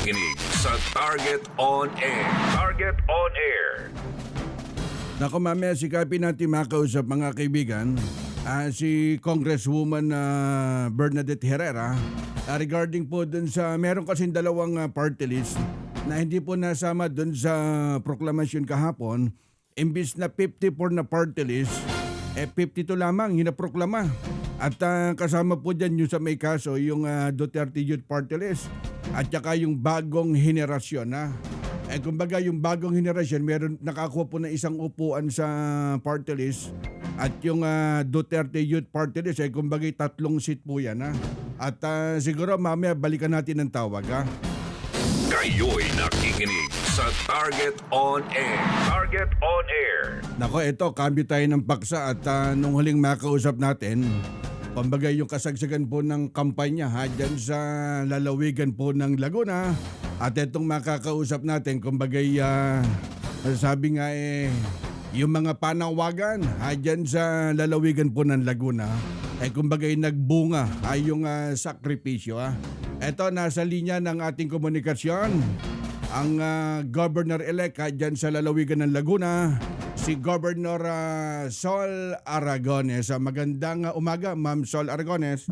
nakikinig sa Target On Air. Target On Air. Naku, mamaya sikapin natin makausap mga kaibigan si Congresswoman Bernadette Herrera regarding po dun sa meron kasing dalawang party list na hindi po nasama dun sa proklamasyon kahapon. Imbis na 54 na party list, 52 lamang hinaproklama. At kasama po dyan yung sa may kaso, yung Duterte Youth Party List at saka yung bagong henerasyon. Kumbaga yung bagong henerasyon, meron nakakuha po ng isang upuan sa party list at yung Duterte Youth Party List, kumbaga 3 seat po yan. At siguro mamaya balikan natin ng tawag. Kayo'y nakikinig sa Target On Air. Target On Air. Nako, ito, cambio tayo ng paksa at nung huling makausap natin, kumbaga yung kasagsagan po ng kampanya dyan sa lalawigan po ng Laguna. At itong makakausap natin, kumbaga sabi nga yung mga panawagan dyan sa lalawigan po ng Laguna, kumbaga nagbunga yung sakripisyo. Ito, nasa linya ng ating komunikasyon, ang Governor-elect dyan sa lalawigan ng Laguna, si Governor Sol Aragones. Magandang umaga, Ma'am Sol Aragones.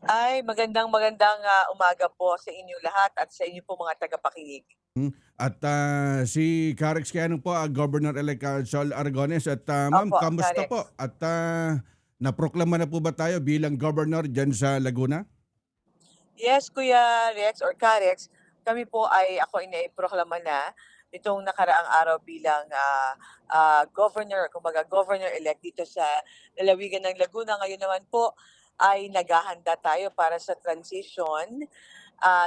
Ay, magandang umaga po sa inyo lahat at sa inyo po mga tagapakinig. At si Carex Quijano po, Governor-elect Sol Aragones. At ma'am, Opo, kamusta Carex. po? At naproklama na po ba tayo bilang Governor dyan sa Laguna? Yes, Kuya Rex or Carex, ako ay inaiproklama na itong nakaraang araw bilang governor, kumbaga governor-elect dito sa lalawigan ng Laguna. Ngayon naman po ay naghahanda tayo para sa transition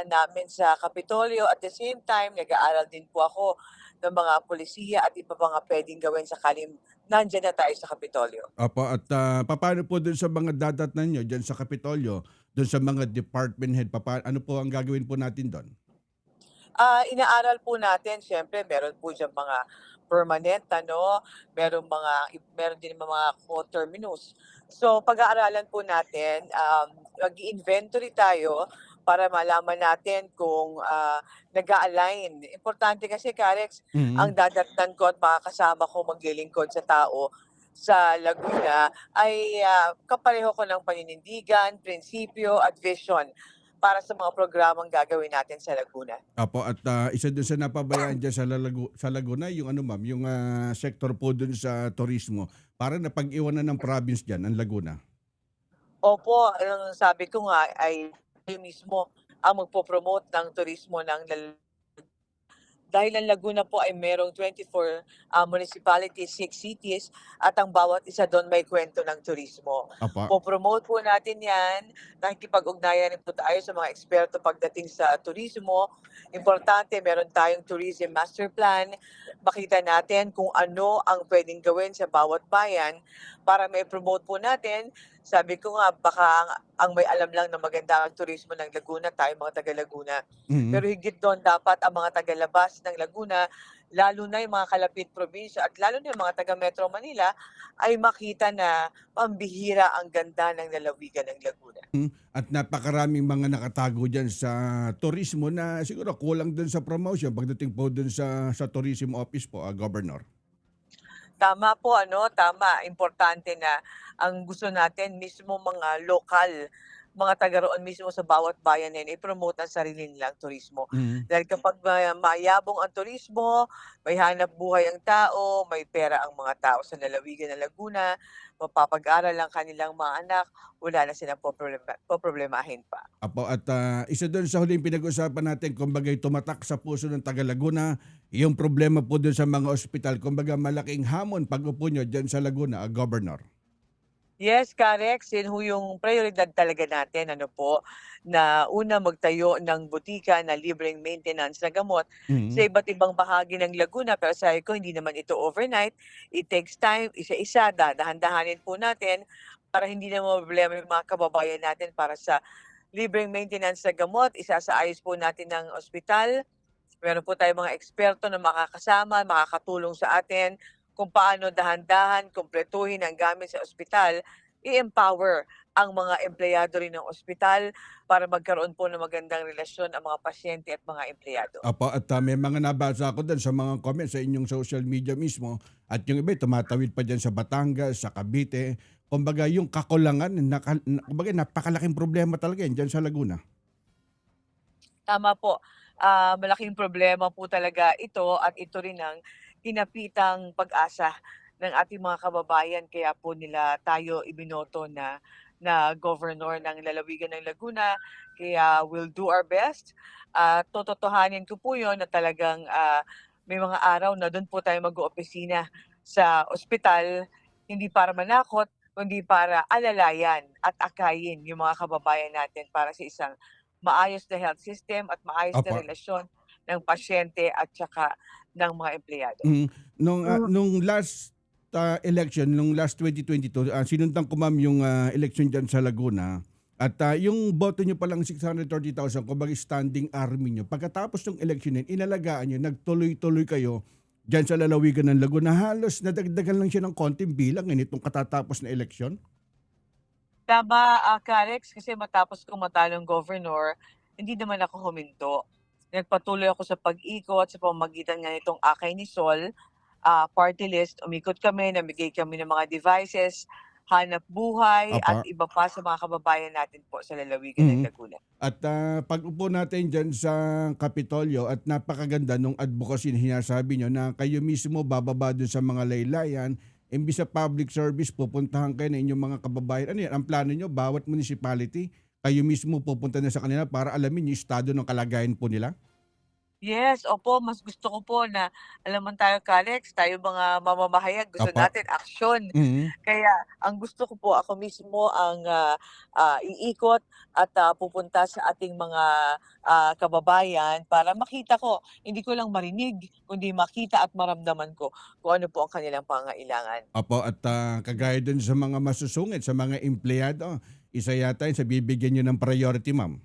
namin sa Kapitolyo. At the same time, nag-aaral din po ako ng mga polisiya at iba pa nga pwedeng gawin sakaling nandyan na tayo sa Kapitolyo. Opo, at paano po dun sa mga dadatnan nyo dyan sa Kapitolyo, dun sa mga department head, ano po ang gagawin po natin doon? Inaaral po natin, siyempre meron po diyang mga permanent, meron din mga co-terminus. So pag-aaralan po natin, mag-inventory tayo para malaman natin kung nag-a-align. Importante kasi, Carex, ang dadatnan ko at makakasama ko maglilingkod sa tao sa Laguna ay kapareho ko ng paninindigan, prinsipyo at vision para sa mga programang gagawin natin sa Laguna. Apo, at isa doon sa napabayaan dyan sa Laguna, yung ano ma'am, yung sector po doon sa turismo, para napag-iwanan ng province dyan, ang Laguna. Opo, ang sabi ko nga ay kayo mismo ang magpo-promote ng turismo ng dahil ang Laguna po ay merong 24 municipalities, 6 cities, at ang bawat isa doon may kwento ng turismo. Apo. Po-promote po natin yan, nakikipag-ugnayan rin po tayo sa mga eksperto pagdating sa turismo. Importante, meron tayong tourism master plan, makita natin kung ano ang pwedeng gawin sa bawat bayan para may promote po natin. Sabi ko nga, baka ang may alam lang na maganda ang turismo ng Laguna, tayo mga taga-Laguna. Pero higit doon, dapat ang mga taga-labas ng Laguna, lalo na yung mga kalapit probinsya at lalo na yung mga taga-Metro Manila, ay makita na pambihira ang ganda ng lalawigan ng Laguna. At napakaraming mga nakatago dyan sa turismo na siguro kulang dun sa promotion pagdating po dun sa tourism office po, Governor. Tama po, tama. Importante na ang gusto natin mismo mga lokal, mga taga roon mismo sa bawat bayan na i-promote ang sarili nilang turismo. Dahil kapag mayabong ang turismo, may hanap buhay ang tao, may pera ang mga tao sa lalawigan ng Laguna, mapapag-aral ang kanilang mga anak, wala na silang poproblemahin pa. Apo, at isa doon sa huling pinag-usapan natin, kumbaga tumatak sa puso ng taga Laguna, yung problema po doon sa mga ospital, kumbaga malaking hamon pag-upo nyo dyan sa Laguna, Governor. Yes, Carex, yun yung prioridad talaga natin, na una magtayo ng butika na libreng maintenance na gamot sa iba't ibang bahagi ng Laguna. Pero sabi ko, hindi naman ito overnight. It takes time, isa-isa, dahan-dahanin po natin para hindi na problema yung mga kababayan natin para sa libreng maintenance na gamot. Isasaayos po natin ng ospital. Meron po tayong mga eksperto na makakasama, makakatulong sa atin kung paano dahan-dahan kumpletuhin ang gamit sa ospital, i-empower ang mga empleyado rin ng ospital para magkaroon po ng magandang relasyon ang mga pasyente at mga empleyado. Apo, at may mga nabasa ko din sa mga comments sa inyong social media mismo at yung iba tumatawid pa dyan sa Batangas, sa Cavite. Kumbaga yung kakulangan, kumbaga napakalaking problema talaga yan dyan sa Laguna. Tama po. Malaking problema po talaga ito at ito rin ang kinapitang pag-asa ng ating mga kababayan kaya po nila tayo ibinoto na governor ng lalawigan ng Laguna. Kaya we'll do our best. Tototohanin ko po 'yon na talagang may mga araw na doon po tayo mag-oopisina sa ospital hindi para manakot kundi para alalayan at akayin yung mga kababayan natin para sa isang maayos na health system at maayos na Apo. relasyon ng pasyente at saka ng mga empleyado. Nung last election, nung last 2022, sinundan ko ma'am yung election dyan sa Laguna. At yung boto nyo palang 630,000, kumbaga standing army nyo. Pagkatapos ng election yun, inalagaan nyo, nagtuloy-tuloy kayo dyan sa lalawigan ng Laguna. Halos nadagdagan lang siya ng konting bilang nitong katatapos na election. Tama, Karex, kasi matapos kong matalong governor, hindi naman ako huminto. Nagpatuloy ako sa pag-ikot sa pamamagitan nga nitong Akay ni Sol, party list. Umikot kami, namigay kami ng mga devices, hanap buhay, Apa. at iba pa sa mga kababayan natin po sa lalawigan ng Mhm. Laguna. At pag-upo natin dyan sa Kapitolyo at napakaganda nung advocacy na sinasabi nyo na kayo mismo bababa dun sa mga laylayan, imbis sa public service, pupuntahan kayo ng inyong mga kababayan. Ano yan? Ang plano nyo, bawat municipality, kayo mismo pupunta na sa kanila para alamin yung estado ng kalagayan po nila? Yes, opo, mas gusto ko po na alam mo tayo, Kalex, tayo mga mamamahayag, gusto Apa. natin aksyon. Mhm. Kaya ang gusto ko po, ako mismo ang iikot at pupunta sa ating mga kababayan para makita ko, hindi ko lang marinig, kundi makita at maramdaman ko kung ano po ang kanilang pangailangan. Apo, at kagaya dun sa mga masusungit, sa mga empleyado, isa yata yun sa bibigyan nyo ng priority, ma'am.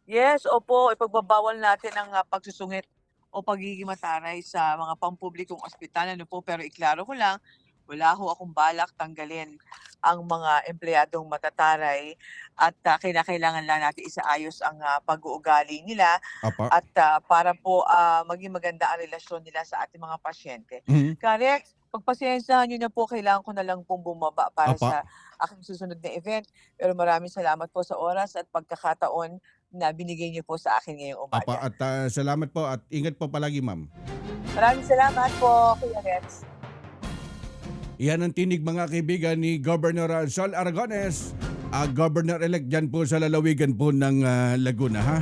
Yes, opo, ipagbabawal natin ang pagsusungit o pagiging mataray sa mga pampublikong ospital. Ano po, pero iklaro ko lang, wala ho akong balak tanggalin ang mga empleyadong matataray at kinakailangan lang natin isaayos ang pag-uugali nila Apa. at para po maging maganda ang relasyon nila sa ating mga pasyente. Mhm. Correct. Pagpasensyahan nyo na po, kailangan ko na lang pong bumaba para Apa. sa aking susunod na event. Pero maraming salamat po sa oras at pagkakataon na binigay niyo po sa akin ngayong Apa, umaga. at salamat po at ingat po palagi, ma'am. Maraming salamat po, Kuya Rex. Iyan ang tinig mga kaibigan ni Governor Sol Aragones, Governor-elect dyan po sa lalawigan po ng Laguna, ha?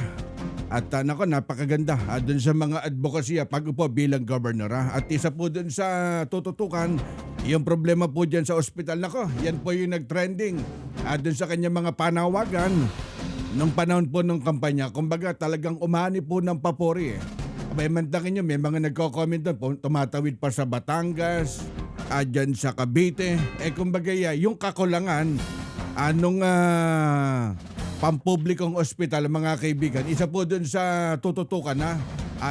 At nako, napakaganda dun sa mga advokasya pag-upo bilang governor, ha? At isa po dun sa tututukan, yung problema po dyan sa ospital. Nako, yan po yung nag-trending dun sa kanyang mga panawagan nung panahon po ng kampanya. Kumbaga talagang umani po ng papori, eh. Abay, mantakin nyo, may mga nagko-comment doon, tumatawid pa sa Batangas, dyan sa Cavite. Kumbaga yung kakulangan anong pampublikong ospital, mga kaibigan, isa po dun sa tututukan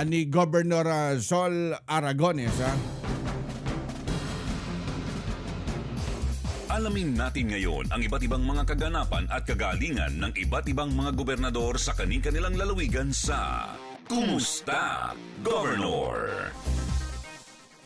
ni Governor Sol Aragones, ha? Alamin natin ngayon ang iba't ibang mga kaganapan at kagalingan ng iba't ibang mga gobernador sa kani-kanilang lalawigan sa Kumusta, Governor?